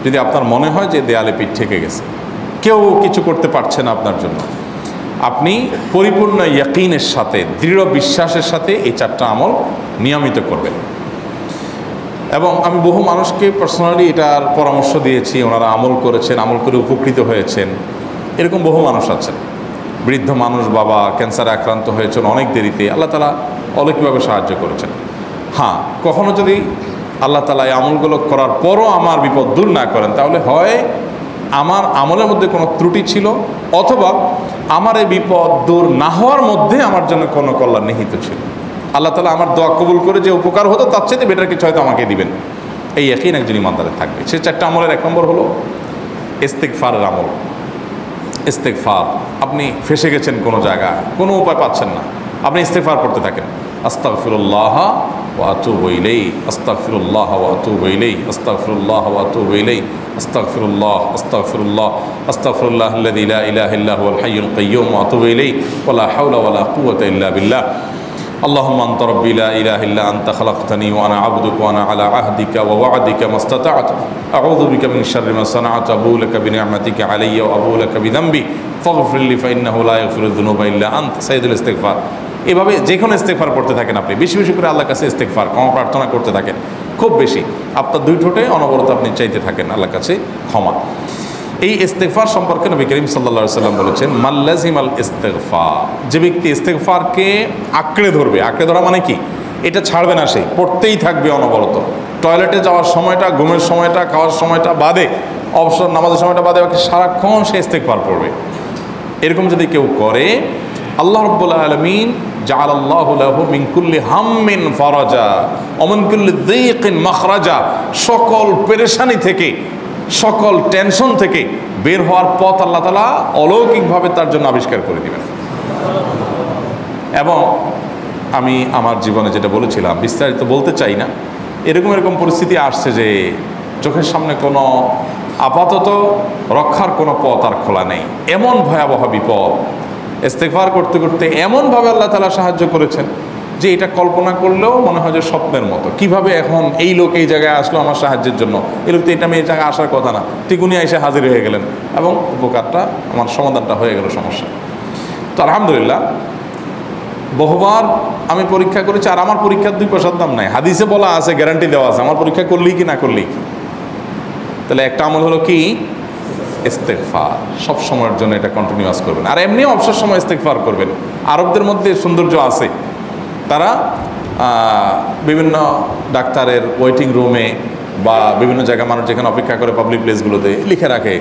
যদি আপনার মনে হয় যে দেয়ালে পিঠ ঠেকে গেছে, কেউ কিছু করতে পারছে না আপনার জন্য, আপনি পরিপূর্ণ ইয়াকিনের সাথে, দৃঢ় বিশ্বাসের সাথে এই 4টা আমল নিয়মিত করবেন। এবং আমি বহু মানুষকে পার্সোনালি এটার পরামর্শ দিয়েছি, ওনারা আমল করেছেন, আমল করে উপকৃত হয়েছেন। এরকম বহু মানুষ আছেন, বৃদ্ধ মানুষ, বাবা ক্যান্সারে আক্রান্ত হয়েছেন অনেক দেরিতে, আল্লাহ তাআলা অলৌকিকভাবে সাহায্য করেছেন। হ্যাঁ, কখনো যদি আল্লাহ তাআলা এই আমলগুলো করার পরও আমার বিপদ দূর না করেন, তাহলে হয় আমার আমলের মধ্যে কোনো ত্রুটি ছিল, অথবা আমার এই বিপদ দূর না হওয়ার মধ্যে আমার জন্য কোনো কল্যাণ নিহিত ছিল। আল্লাহ তাআলা আমার দোয়া কবুল করে যে উপকার হতো তার চাইতে বেটার কিছু হয়তো আমাকে দিবেন, এই ইয়াকিন একজন ইমানদারের থাকবে। সে 4টা আমলের 1 নম্বর হলো ইস্তেগফারের আমল। ইস্তেগফার, আপনি ফেসে গেছেন কোনো জায়গায়, কোনো উপায় পাচ্ছেন না, আপনি ইস্তেগফার করতে থাকেন। আস্তাগফিরুল্লাহ ওয়া আতুবু ইলাইহি, আস্তাগফিরুল্লাহ ওয়া আতুবু ইলাইহি, আস্তাগফিরুল্লাহ ওয়া আতুবু ইলাইহি, আস্তাগফিরুল্লাহ, আস্তাগফিরুল্লাহ, আস্তাগফিরুল্লাহাল্লাযী লা ইলাহা ইল্লা হুয়াল হাইয়ুল কাইয়্যুম ওয়া আতুবু ইলাইহি ওয়া লা হাওলা ওয়া লা কুওয়াতা ইল্লা বিল্লাহ। اللهم أنت ربي لا إله إلا أنت خلقتني وأنا عبدك وأنا على عهدك ووعدك ما استطعت أعوذ بك من شر ما صنعت أبوء لك بنعمتك علي وأبوء لك بذنبي فاغفر لي فإنه لا يغفر الذنوب إلا أنت সাইয়্যিদুল ইস্তিগফার। এভাবে যে কোনো ইস্তিগফার করতে থাকেন, আপনি বেশি বেশি করে আল্লাহর কাছে ইস্তিগফার, ক্ষমা প্রার্থনা করতে থাকেন, খুব বেশি। আপনার 2 ঠোঁটে অনবরত আপনি চাইতে থাকেন আল্লাহর কাছে ক্ষমা। এই ইস্তেগফার সম্পর্কে নবী করিম সাল্লাল্লাহু আলাইহি সাল্লাম বলেছেন, মাল্লাজিমাল ইস্তেগফার, যে ব্যক্তি ইস্তেগফারকে আঁকড়ে ধরবে, আঁকড়ে ধরা মানে কি, এটা ছাড়বে না, সে পড়তেই থাকবে অনবরত। টয়লেটে যাওয়ার সময়টা, ঘুমের সময়টা, খাওয়ার সময়টা বাদে, অবসর নামাজের সময়টা বাদে, সারাক্ষণ সে ইস্তেগফার পড়বে। এরকম যদি কেউ করে, আল্লাহ রাব্বুল আলামিন জাআলাল্লাহু লাহু মিন কুল্লি হাম্মিন ফারাজা ওয়া মিন কুল্লি যায়কিন মাখরাজা, সকল পেরেশানি থেকে, সকল টেনশন থেকে বের হওয়ার পথ আল্লাহ তাআলা অলৌকিকভাবে তার জন্য আবিষ্কার করে দিবেন। এবং আমি আমার জীবনে যেটা বলেছিলাম, বিস্তারিত বলতে চাই না, এরকম পরিস্থিতি আসছে যে চোখের সামনে কোনো আপাতত রক্ষার কোনো পথ আর খোলা নেই, এমন ভয়াবহ বিপদ। ইস্তেগফার করতে করতে এমনভাবে আল্লাহ তাআলা সাহায্য করেছেন যে এটা কল্পনা করলেও মনে হয় যে স্বপ্নের মতো। কিভাবে এখন এই লোক এই জায়গায় আসলো আমার সাহায্যের জন্য, এই লোক তো এটা আমি এই জায়গায় আসার কথা না, ঠিক উনি এসে হাজির হয়ে গেলেন এবং উপকারটা, আমার সমাধানটা হয়ে গেল সমস্যা। তো আলহামদুলিল্লাহ, বহুবার আমি পরীক্ষা করেছি, আর আমার পরীক্ষার 2 পয়সার দাম নাই। হাদিসে বলা আছে, গ্যারান্টি দেওয়া আছে, আমার পরীক্ষা করলেই কি না করলেই। তাহলে একটা আমল হলো কি, ইস্তেগফার। সব সময়ের জন্য এটা কন্টিনিউয়াস করবেন, আর এমনিও অবসর সময় ইস্তেগফার করবেন। আরবদের মধ্যে সৌন্দর্য আছে, তারা বিভিন্ন ডাক্তারের ওয়েটিং রুমে বা বিভিন্ন জায়গায় মানুষ যেখানে অপেক্ষা করে পাবলিক প্লেসগুলোতে লিখে রাখে